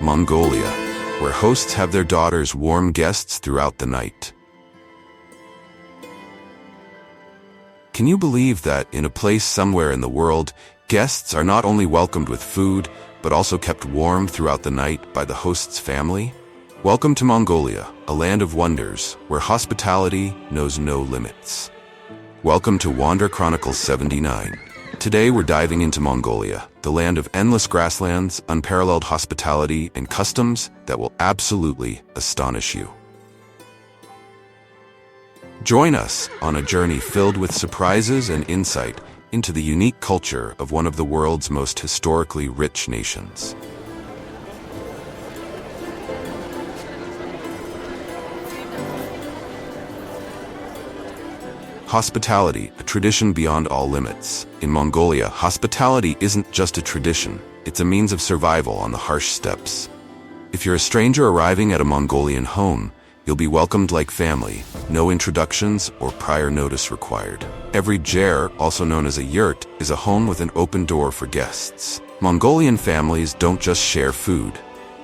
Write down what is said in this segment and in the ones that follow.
Mongolia, where hosts have their daughters warm guests throughout the night. Can you believe that in a place somewhere in the world, guests are not only welcomed with food, but also kept warm throughout the night by the host's family? Welcome to Mongolia, a land of wonders, where hospitality knows no limits. Welcome to Wander Chronicles 79. Today we're diving into Mongolia, the land of endless grasslands, unparalleled hospitality, and customs that will absolutely astonish you. Join us on a journey filled with surprises and insight into the unique culture of one of the world's most historically rich nations. Hospitality, a tradition beyond all limits. In Mongolia, hospitality isn't just a tradition, it's a means of survival on the harsh steppes. If you're a stranger arriving at a Mongolian home, you'll be welcomed like family, no introductions or prior notice required. Every ger, also known as a yurt, is a home with an open door for guests. Mongolian families don't just share food.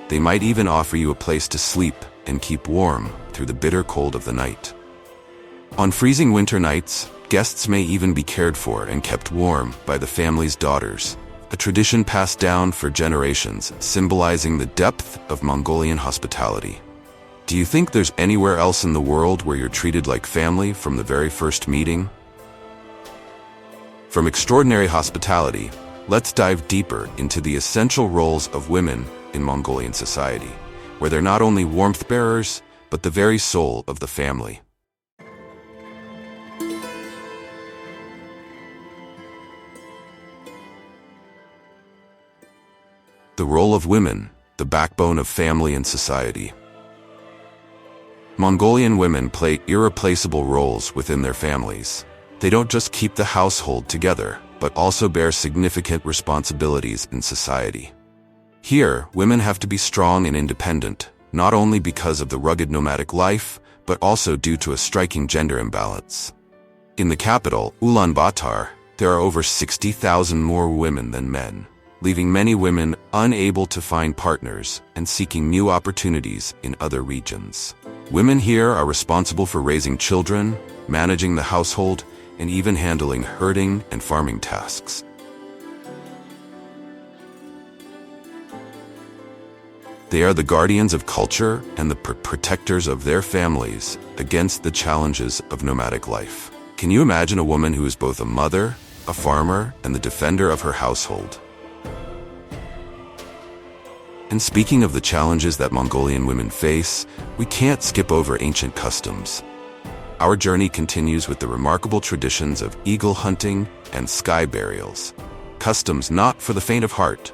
They might even offer you a place to sleep and keep warm through the bitter cold of the night. On freezing winter nights, guests may even be cared for and kept warm by the family's daughters, a tradition passed down for generations, symbolizing the depth of Mongolian hospitality. Do you think there's anywhere else in the world where you're treated like family from the very first meeting? From extraordinary hospitality, let's dive deeper into the essential roles of women in Mongolian society, where they're not only warmth bearers, but the very soul of the family. The role of women, the backbone of family and society. Mongolian women play irreplaceable roles within their families. They don't just keep the household together, but also bear significant responsibilities in society. Here, women have to be strong and independent, not only because of the rugged nomadic life, but also due to a striking gender imbalance. In the capital, Ulan Bato, there are over 60,000 more women than men, leaving many women unable to find partners and seeking new opportunities in other regions. Women here are responsible for raising children, managing the household, and even handling herding and farming tasks. They are the guardians of culture and the protectors of their families against the challenges of nomadic life. Can you imagine a woman who is both a mother, a farmer, and the defender of her household? And speaking of the challenges that Mongolian women face, we can't skip over ancient customs. Our journey continues with the remarkable traditions of eagle hunting and sky burials, customs not for the faint of heart.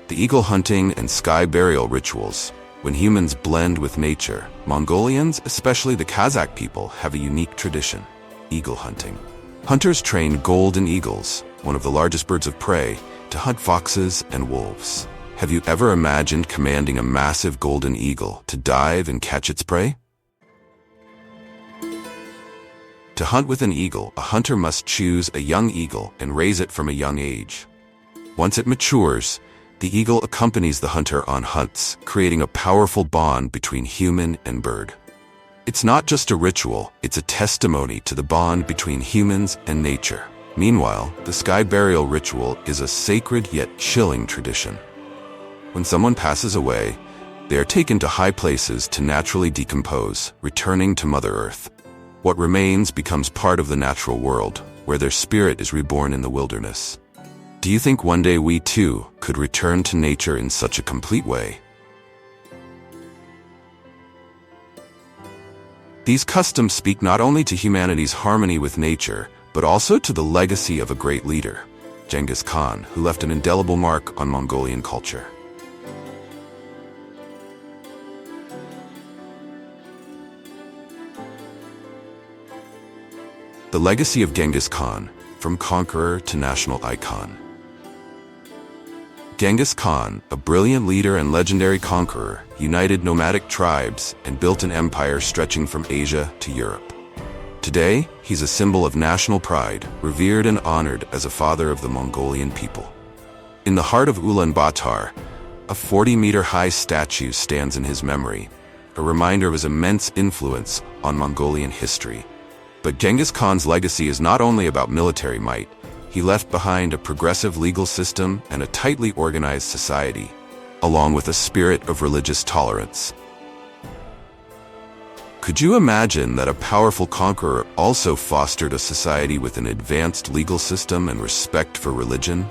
The eagle hunting and sky burial rituals, when humans blend with nature, Mongolians, especially the Kazakh people, have a unique tradition: eagle hunting. Hunters train golden eagles, one of the largest birds of prey, to hunt foxes and wolves. Have you ever imagined commanding a massive golden eagle to dive and catch its prey? To hunt with an eagle, a hunter must choose a young eagle and raise it from a young age. Once it matures, the eagle accompanies the hunter on hunts, creating a powerful bond between human and bird. It's not just a ritual, it's a testimony to the bond between humans and nature. Meanwhile, the sky burial ritual is a sacred yet chilling tradition. When someone passes away, they are taken to high places to naturally decompose, returning to Mother Earth. What remains becomes part of the natural world, where their spirit is reborn in the wilderness. Do you think one day we too could return to nature in such a complete way? These customs speak not only to humanity's harmony with nature, but also to the legacy of a great leader, Genghis Khan, who left an indelible mark on Mongolian culture. The legacy of Genghis Khan, from conqueror to national icon. Genghis Khan, a brilliant leader and legendary conqueror, united nomadic tribes and built an empire stretching from Asia to Europe. Today, he's a symbol of national pride, revered and honored as a father of the Mongolian people. In the heart of Ulan Bato, a 40-meter-high statue stands in his memory, a reminder of his immense influence on Mongolian history. But Genghis Khan's legacy is not only about military might. He left behind a progressive legal system and a tightly organized society, along with a spirit of religious tolerance. Could you imagine that a powerful conqueror also fostered a society with an advanced legal system and respect for religion?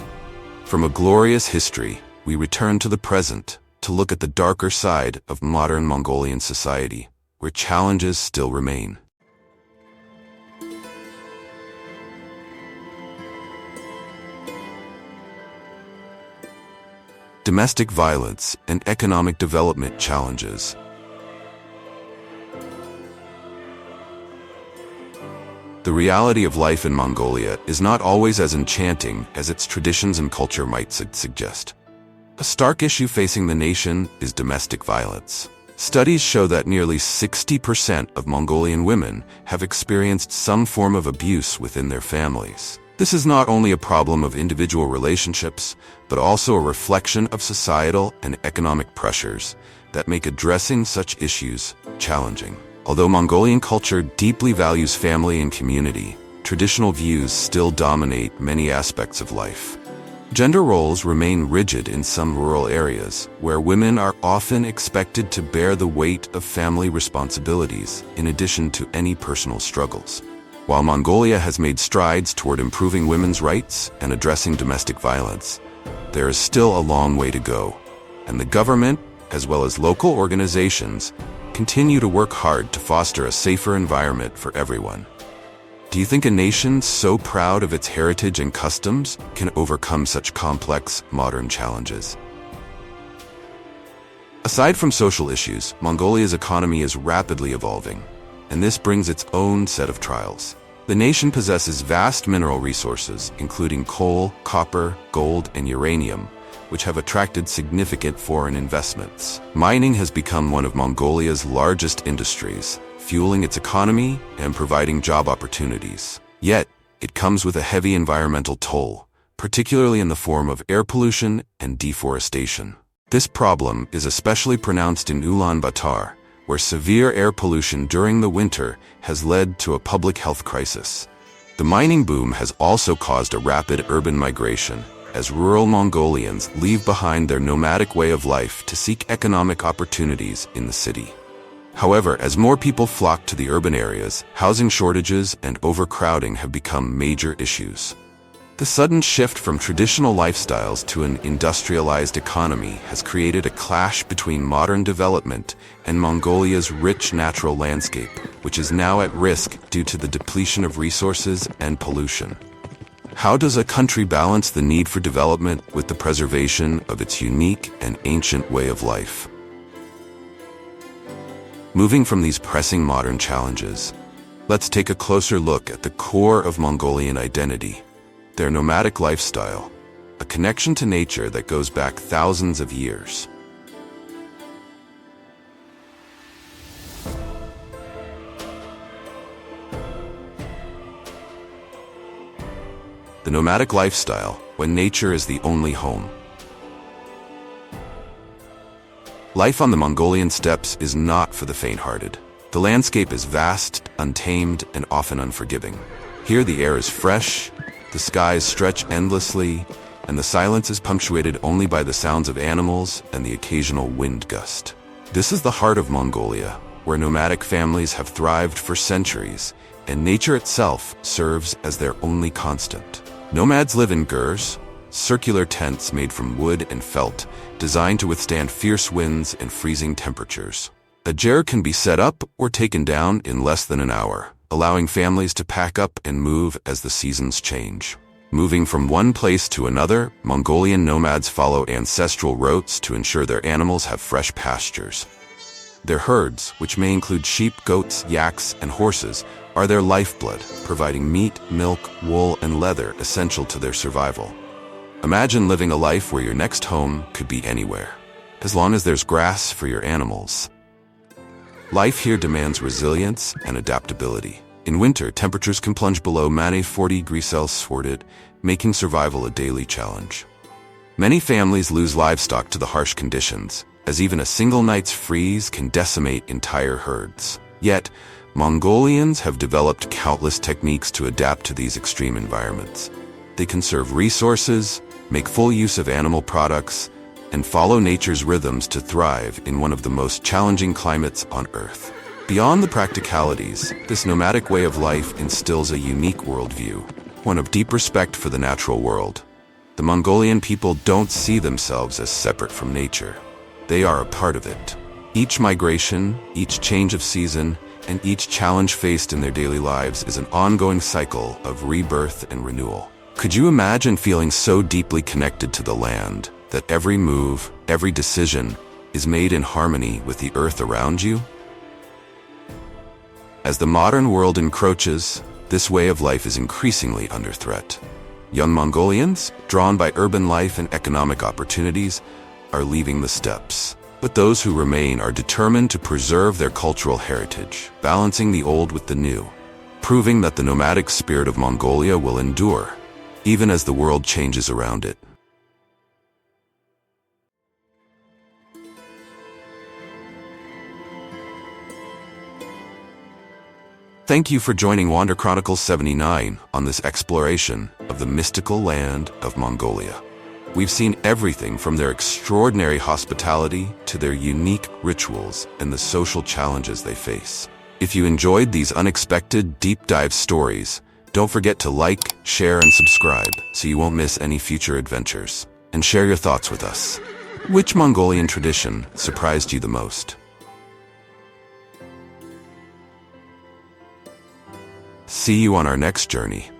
From a glorious history, we return to the present to look at the darker side of modern Mongolian society, where challenges still remain. Domestic violence and economic development challenges. The reality of life in Mongolia is not always as enchanting as its traditions and culture might suggest. A stark issue facing the nation is domestic violence. Studies show that nearly 60% of Mongolian women have experienced some form of abuse within their families. This is not only a problem of individual relationships, but also a reflection of societal and economic pressures that make addressing such issues challenging. Although Mongolian culture deeply values family and community, traditional views still dominate many aspects of life. Gender roles remain rigid in some rural areas, where women are often expected to bear the weight of family responsibilities in addition to any personal struggles. While Mongolia has made strides toward improving women's rights and addressing domestic violence, there is still a long way to go, and the government, as well as local organizations, continue to work hard to foster a safer environment for everyone. Do you think a nation so proud of its heritage and customs can overcome such complex, modern challenges? Aside from social issues, Mongolia's economy is rapidly evolving, and this brings its own set of trials. The nation possesses vast mineral resources, including coal, copper, gold, and uranium, which have attracted significant foreign investments. Mining has become one of Mongolia's largest industries, fueling its economy and providing job opportunities. Yet, it comes with a heavy environmental toll, particularly in the form of air pollution and deforestation. This problem is especially pronounced in Ulan Bato, where severe air pollution during the winter has led to a public health crisis. The mining boom has also caused a rapid urban migration, as rural Mongolians leave behind their nomadic way of life to seek economic opportunities in the city. However, as more people flock to the urban areas, housing shortages and overcrowding have become major issues. The sudden shift from traditional lifestyles to an industrialized economy has created a clash between modern development and Mongolia's rich natural landscape, which is now at risk due to the depletion of resources and pollution. How does a country balance the need for development with the preservation of its unique and ancient way of life? Moving from these pressing modern challenges, let's take a closer look at the core of Mongolian identity, their nomadic lifestyle, a connection to nature that goes back thousands of years. The nomadic lifestyle, when nature is the only home. Life on the Mongolian steppes is not for the faint-hearted. The landscape is vast, untamed, and often unforgiving. Here the air is fresh, the skies stretch endlessly, and the silence is punctuated only by the sounds of animals and the occasional wind gust. This is the heart of Mongolia, where nomadic families have thrived for centuries, and nature itself serves as their only constant. Nomads live in gurs, circular tents made from wood and felt, designed to withstand fierce winds and freezing temperatures. A ger can be set up or taken down in less than an hour, allowing families to pack up and move as the seasons change. Moving from one place to another, Mongolian nomads follow ancestral routes to ensure their animals have fresh pastures. Their herds, which may include sheep, goats, yaks, and horses, are their lifeblood, providing meat, milk, wool, and leather essential to their survival. Imagine living a life where your next home could be anywhere, as long as there's grass for your animals. Life here demands resilience and adaptability. In winter, temperatures can plunge below -40 degrees Celsius, making survival a daily challenge. Many families lose livestock to the harsh conditions, as even a single night's freeze can decimate entire herds. Yet, Mongolians have developed countless techniques to adapt to these extreme environments. They conserve resources, make full use of animal products, and follow nature's rhythms to thrive in one of the most challenging climates on Earth. Beyond the practicalities, this nomadic way of life instills a unique worldview, one of deep respect for the natural world. The Mongolian people don't see themselves as separate from nature. They are a part of it. Each migration, each change of season, and each challenge faced in their daily lives is an ongoing cycle of rebirth and renewal. Could you imagine feeling so deeply connected to the land that every move, every decision is made in harmony with the earth around you? As the modern world encroaches, this way of life is increasingly under threat. Young Mongolians, drawn by urban life and economic opportunities, are leaving the steppes. But those who remain are determined to preserve their cultural heritage, balancing the old with the new, proving that the nomadic spirit of Mongolia will endure, even as the world changes around it. Thank you for joining Wander Chronicles 79 on this exploration of the mystical land of Mongolia. We've seen everything from their extraordinary hospitality to their unique rituals and the social challenges they face. If you enjoyed these unexpected deep dive stories, don't forget to like, share, and subscribe so you won't miss any future adventures. And share your thoughts with us. Which Mongolian tradition surprised you the most? See you on our next journey.